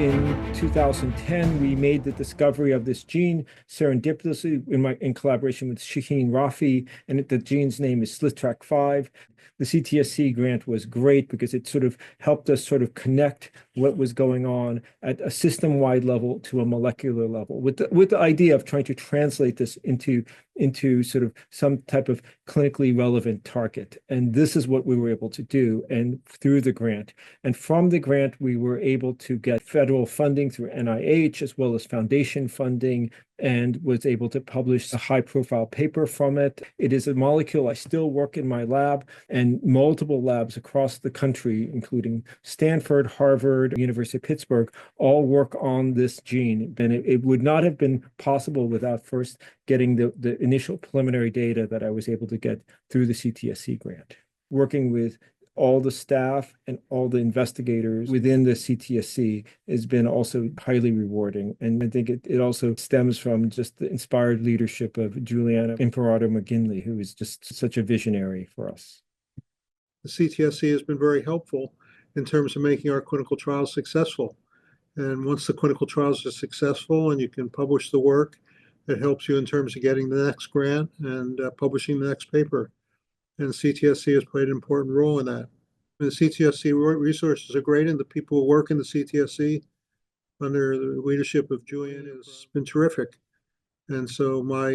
in 2010, we made the discovery of this gene serendipitously in collaboration with Shaheen Rafi, and the gene's name is SLITRAC5. The CTSC grant was great because it sort of helped us sort of connect what was going on at a system-wide level to a molecular level, with the idea of trying to translate this into sort of some type of clinically relevant target. And this is what we were able to do, and through the grant. And from the grant, we were able to get federal funding through NIH as well as foundation funding, and was able to publish a high-profile paper from it. It is a molecule I still work in my lab, and multiple labs across the country, including Stanford, Harvard, University of Pittsburgh, all work on this gene. And it would not have been possible without first getting the initial preliminary data that I was able to get through the CTSC grant. Working with all the staff and all the investigators within the CTSC has been also highly rewarding. And I think it also stems from just the inspired leadership of Juliana Imperato McGinley, who is just such a visionary for us. The CTSC has been very helpful in terms of making our clinical trials successful. And once the clinical trials are successful and you can publish the work, it helps you in terms of getting the next grant and publishing the next paper. And CTSC has played an important role in that. And the CTSC resources are great, and the people who work in the CTSC under the leadership of Julian has been terrific. And so my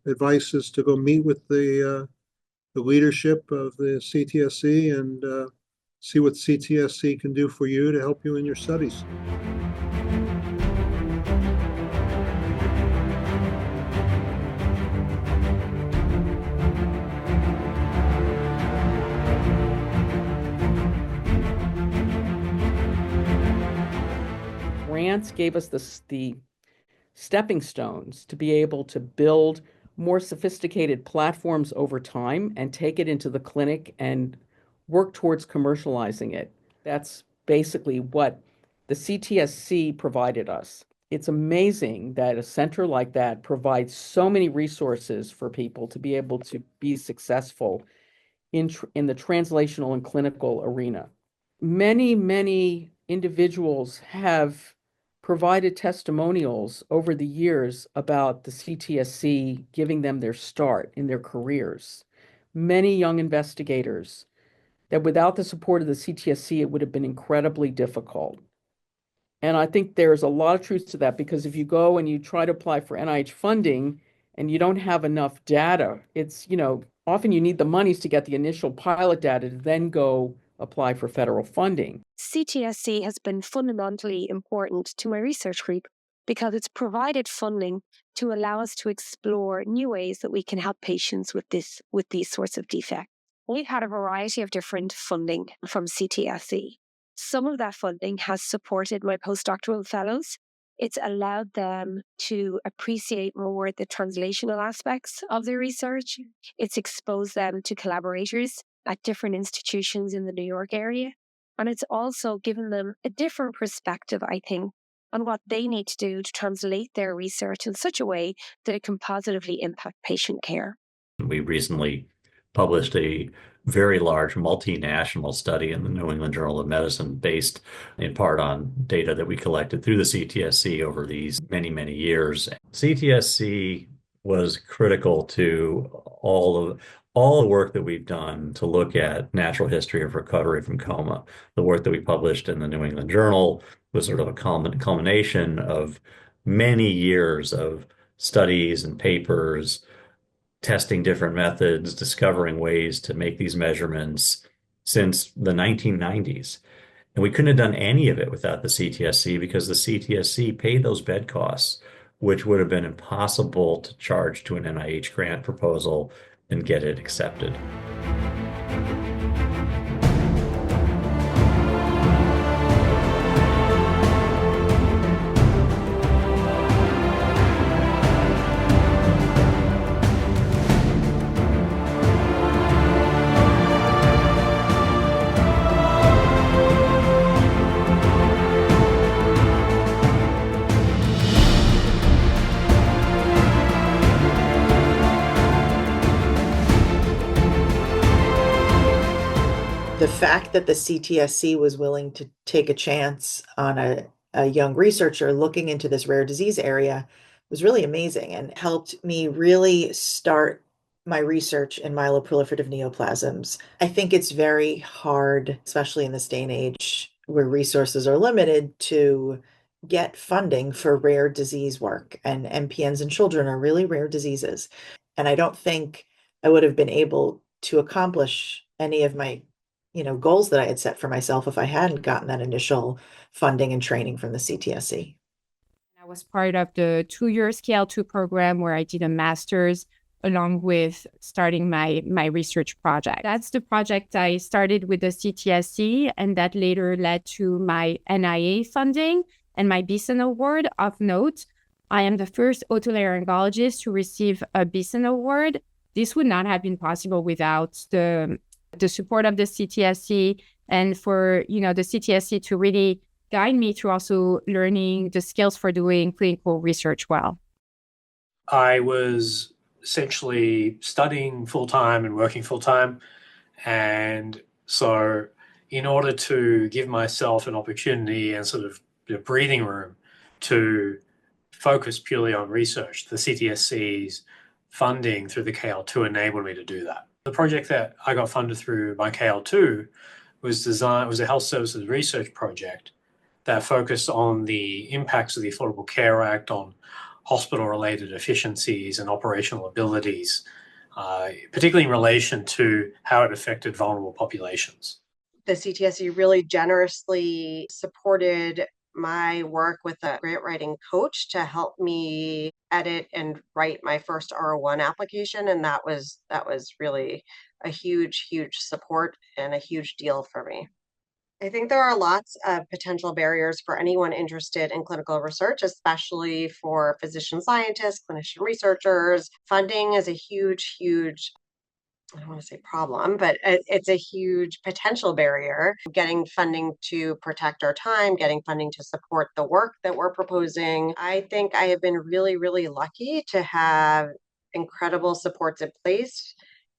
advice is to go meet with the leadership of the CTSC and see what CTSC can do for you to help you in your studies. Grants gave us the stepping stones to be able to build more sophisticated platforms over time and take it into the clinic and work towards commercializing it. That's basically what the CTSC provided us. It's amazing that a center like that provides so many resources for people to be able to be successful in the translational and clinical arena. Many individuals have provided testimonials over the years about the CTSC giving them their start in their careers. Many young investigators that without the support of the CTSC, it would have been incredibly difficult. And I think there's a lot of truth to that, because if you go and you try to apply for NIH funding and you don't have enough data, it's, often you need the monies to get the initial pilot data to then go apply for federal funding. CTSC has been fundamentally important to my research group because it's provided funding to allow us to explore new ways that we can help patients with these sorts of defects. We've had a variety of different funding from CTSC. Some of that funding has supported my postdoctoral fellows. It's allowed them to appreciate more the translational aspects of their research. It's exposed them to collaborators at different institutions in the New York area. And it's also given them a different perspective, I think, on what they need to do to translate their research in such a way that it can positively impact patient care. We recently published a very large multinational study in the New England Journal of Medicine based in part on data that we collected through the CTSC over these many years. CTSC was critical to all the work that we've done to look at natural history of recovery from coma. The work that we published in the New England Journal was sort of a culmination of many years of studies and papers, testing different methods, discovering ways to make these measurements since the 1990s. And we couldn't have done any of it without the CTSC, because the CTSC paid those bed costs, which would have been impossible to charge to an NIH grant proposal and get it accepted. The fact that the CTSC was willing to take a chance on a young researcher looking into this rare disease area was really amazing and helped me really start my research in myeloproliferative neoplasms. I think it's very hard, especially in this day and age where resources are limited, to get funding for rare disease work. And MPNs in children are really rare diseases. And I don't think I would have been able to accomplish any of my, goals that I had set for myself if I hadn't gotten that initial funding and training from the CTSC. I was part of the 2-year KL2 program where I did a master's along with starting my research project. That's the project I started with the CTSC, and that later led to my NIA funding and my Beeson Award. Of note, I am the first otolaryngologist to receive a Beeson Award. This would not have been possible without the support of the CTSC, and for the CTSC to really guide me through also learning the skills for doing clinical research well. I was essentially studying full-time and working full-time. And so in order to give myself an opportunity and sort of breathing room to focus purely on research, the CTSC's funding through the KL2 enabled me to do that. The project that I got funded through my KL2 was a health services research project that focused on the impacts of the Affordable Care Act on hospital-related efficiencies and operational abilities, particularly in relation to how it affected vulnerable populations. The CTSC really generously supported my work with a grant writing coach to help me edit and write my first R01 application. And that was really a huge, huge support and a huge deal for me. I think there are lots of potential barriers for anyone interested in clinical research, especially for physician scientists, clinician researchers. Funding is a huge, huge, I don't want to say problem, but it's a huge potential barrier. Getting funding to protect our time, getting funding to support the work that we're proposing. I think I have been really, really lucky to have incredible supports in place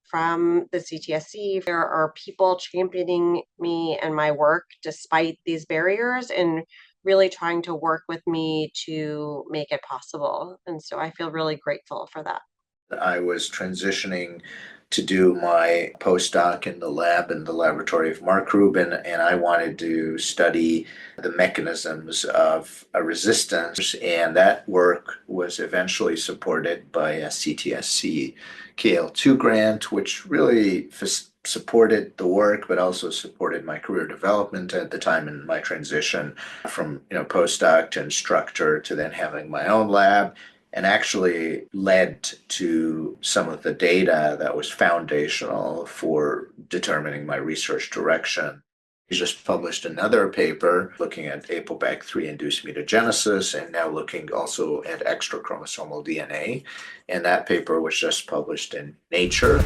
from the CTSC. There are people championing me and my work despite these barriers and really trying to work with me to make it possible. And so I feel really grateful for that. I was transitioning to do my postdoc in the lab in the laboratory of Mark Rubin, and I wanted to study the mechanisms of a resistance, and that work was eventually supported by a CTSC KL2 grant, which really supported the work, but also supported my career development at the time in my transition from postdoc to instructor to then having my own lab, and actually led to some of the data that was foundational for determining my research direction. He just published another paper looking at ApoBac3 induced mutagenesis and now looking also at extrachromosomal DNA. And that paper was just published in Nature.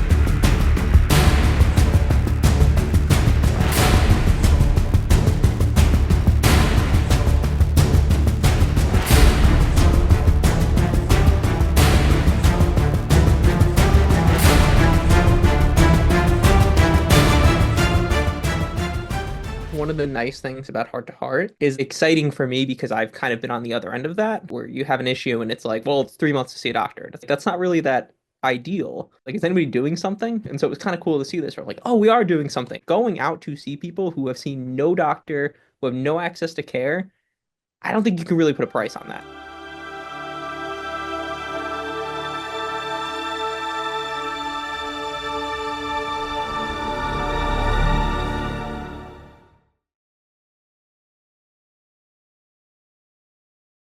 One of the nice things about Heart to Heart is exciting for me because I've kind of been on the other end of that, where you have an issue and it's like, well, it's 3 months to see a doctor. That's not really that ideal. Like, is anybody doing something? And so it was kind of cool to see this. We're like, oh, we are doing something. Going out to see people who have seen no doctor, who have no access to care, I don't think you can really put a price on that.